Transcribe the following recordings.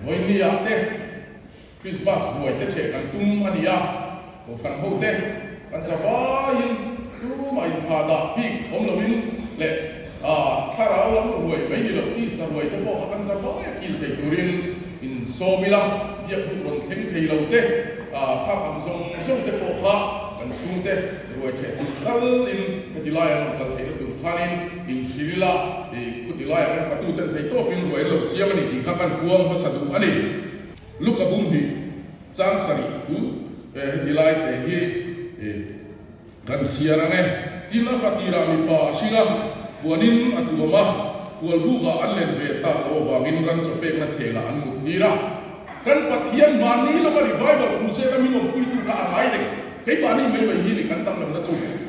Noi ni ate Christmas buai te che kan tum ania ko fan ho te kan sa ba in tu mai tha da pi om lo in le thara lo buai mai ni lo ti sa buai te bo kan sa ba ya ki te turin in so mila ya pu ron theng thei lo te kha am song song te po kha kan sung te buai che kal in ti la ya kal thei lo tu thanin in shirila e ku ti la ya fa tu ten thei to pin buai lo siam ni ti kha kan kuang pa sa du ani look at Bumbi, Sansari, who delight the he Gansiarame, Tina Fatira Mipa, Shila, Puanin Atuma, Pualbuga, Unless Beta, over Minrans of Penatela and Mutira. Kan Patian Mani, no revival, who said, I mean, of Putuka arriving. Hey, Mani may be healing and Tam the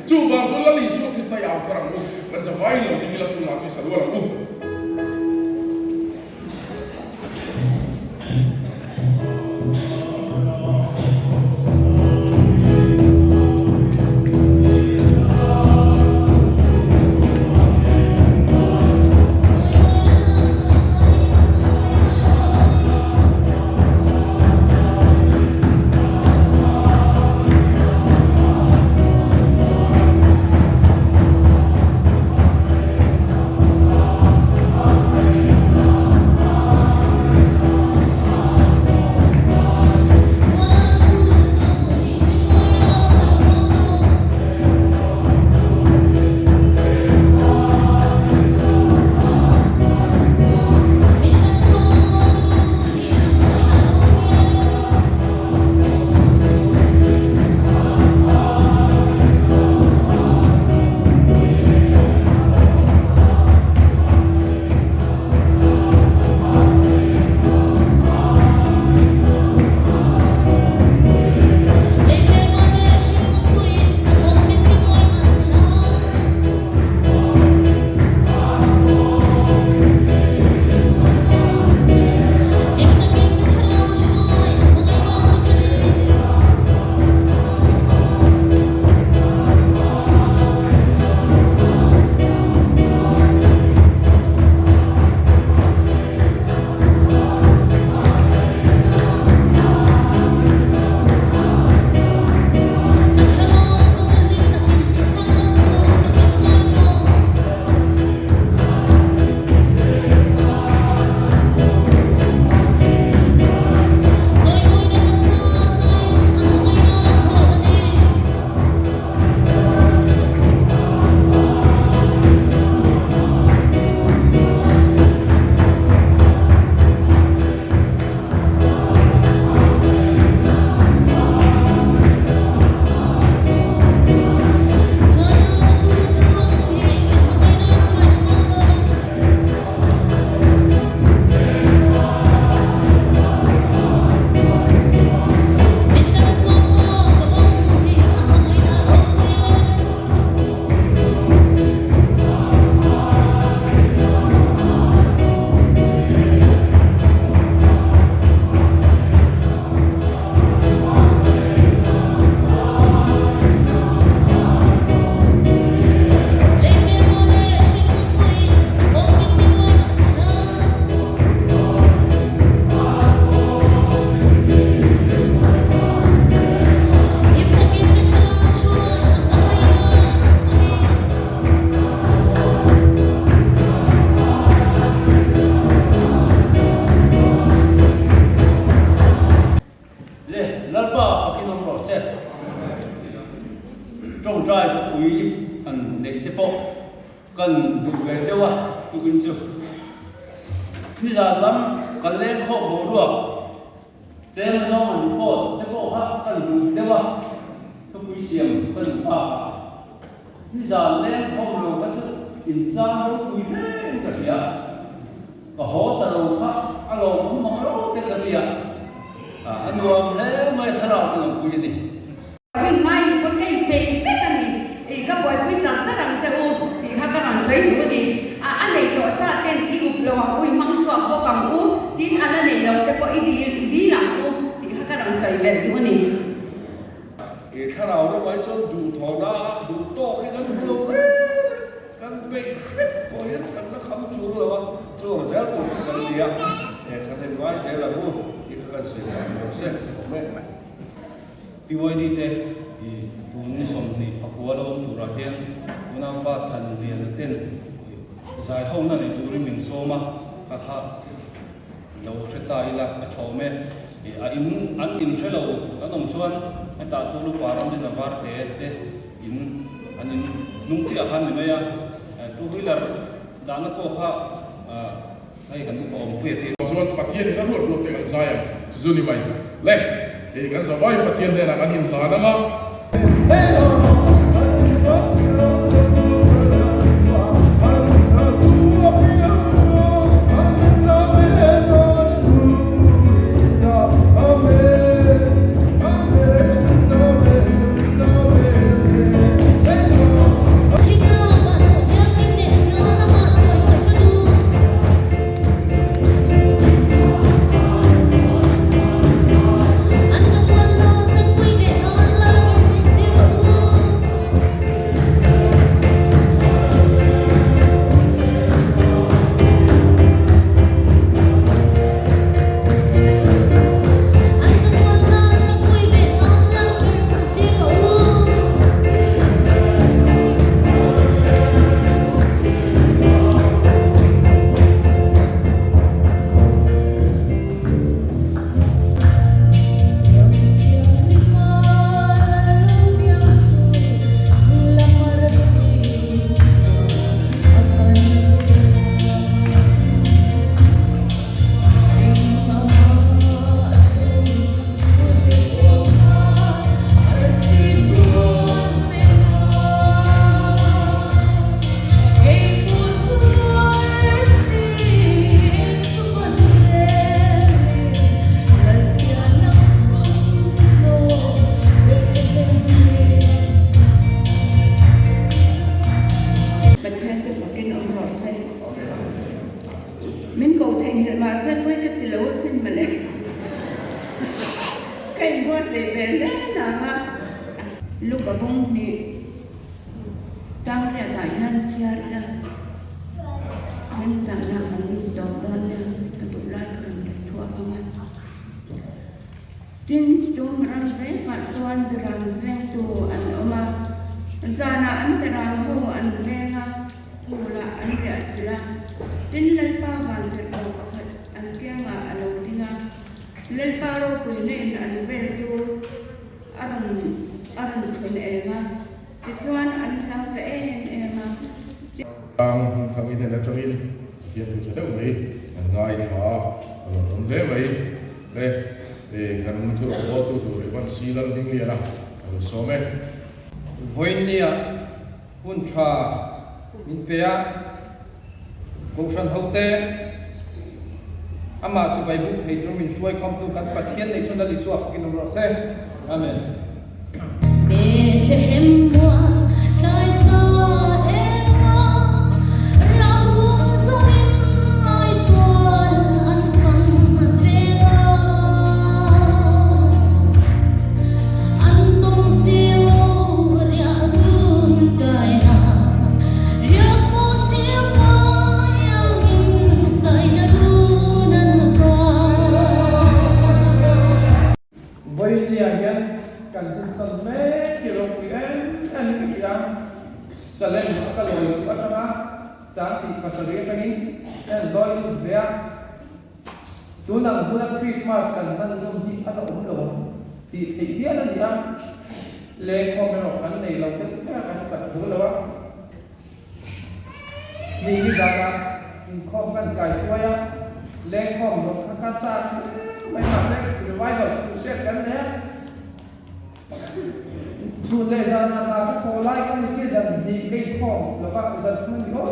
two Vanzolani, so is the outcome. That's a vine of the Milatunatis as well. cần đủ về tiêu à tụ kinh chịu bây giờ lắm cần lên khổ bố được tên do mình khổ thế khổ khác cần đủ tiêu à tôi quý xiềng cần đủ bây giờ lên khổ rồi các sự tìm ra nó quý lên cả gì ạ có hỗ trợ đâu khác alo cũng mong đâu cái gì ạ anh luôn thế mới thay đổi cái lòng quý gì Win mai ni pun kai pe pe kan ni ka boy pi chan sa rang cha u ti ha ka ran sei u ni an nei to sa ten i gup lo ha ui mang chwa ko kang u tin an nei lo te ko i di la u ti ha ka ran sei ve tu ni e tha rao nó mai chon du tho na du to cái kan lo kan pe ko yen kan na kham chu lo wa chu zel ko chu kan dia e kan hen wai se la bu ki kan se ma se me BYD te tu ni som ni akwalo tu ra hian una pa than lian ten zai ho na ni tu ri min so ma kha lo theta ila a chome a in an in shelo anom chuan ta tu lu param ni na var te in anin nung chi a han ni ya two wheeler dana ko kha ai kan ko om pui ti chuan pathian na ruat ruat te kan zaya zuni mai le e kan zawai pathian de la kan in ta na ma mình cầu thành mà dân với cái tỷ lệ sinh mà lại cái mua sẽ về đấy là lúc ở vùng này trang ra tại nhân xe ra nên rằng là mình đón con cái tụi lại cần xóa không tin chúng rằng về mặt xuân rằng về tụ anh mà ra là anh rằng hồ anh về ha hồ là anh đẹp là tin lên pa vàng thì đâu có anh kia mà anh đầu tiên lên pa rồi quỳ lên anh về rồi anh xin em mà thì xuân anh làm về em mà không in là trong in hiện thực sẽ đâu đấy ngay thọ rồi lễ vậy đây để gần thu ô tô tuổi vẫn xí lần những gì nào rồi số mấy với nia hun cha min pea công sản hậu tế ama tu vai bu thei tro min suai kom tu kan pathian nei chona li suak kin ro se amen để che em mua lời thơ em ra buông soi ai buồn anh không về anh tung siêu ria tung cài na ria mo siêu qua yang cài na du nan với nia hian kan tu tan me ki ro ki en ki yang salen ka loi ka sama sang ti ka sari ka ni en loi ve tu nang bu na Christmas kan nan zum hi ata lo ti thei dia na ni le ko me ro kan nei lo te ka tu lo ni ni da ka in ko kan kai tu ya le ko ro ka sa mai ma se revival tu se kan ne Sun le ra na ta ko lai kan si dan di ke khom lo ba za sun ni ko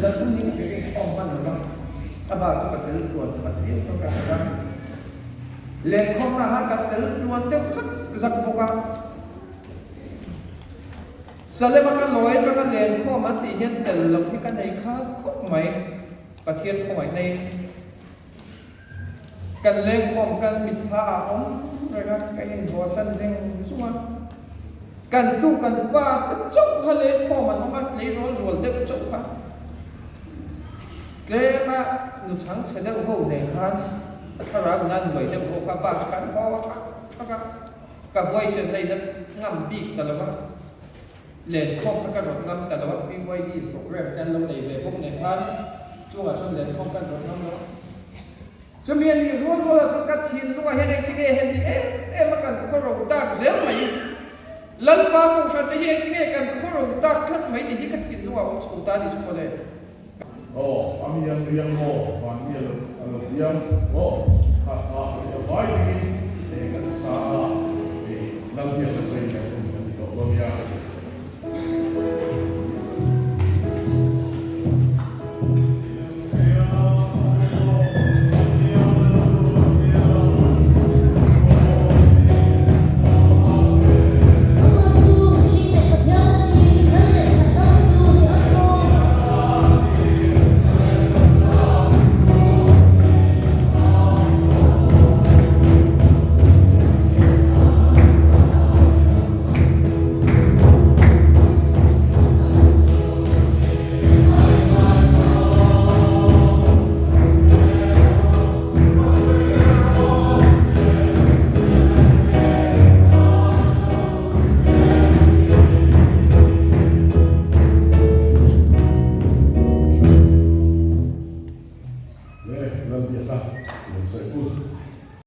za sun ni ke khom ban lo ba ba ko ka tel tuan ka tel to ka ka le khom na ha ka tel tuan te za ko ka sa le ba ka loi ba ka le khom ma ti hian tel lo ki ka nei kha khop mai ka thian khoi nei kan le khom kan mit tha om rồi ka ka in ho san jeng suan kan tu kan pa chok hale kho man ma le ro rol de chok pa ke ma nu thang che de ho ne khan ถ้ารักนั้นไว้จะบอกข้าบ้านกันพอครับกับไว้เสียใจนั้นงำปีกแต่ละวันเล่นข้อพักกระโดดงำแต่ละวันมีไว้ดีโปรแกรมแต่เราในเว็บพวกในพันช่วงช่วงเล่นข้อกันโดดงำแล้วจะมีอันนี้รัวๆสักทีรัวเห็นที่เห็นที่มากันเขาเราตากเสียไหมลัลปาของฉันที่เห็นที่กันเขาเราตากขั้นไหมดีที่กันกินรัวของสุตาดิสุโขเลย kami yang mo, kami yang yang ha ha, baik ini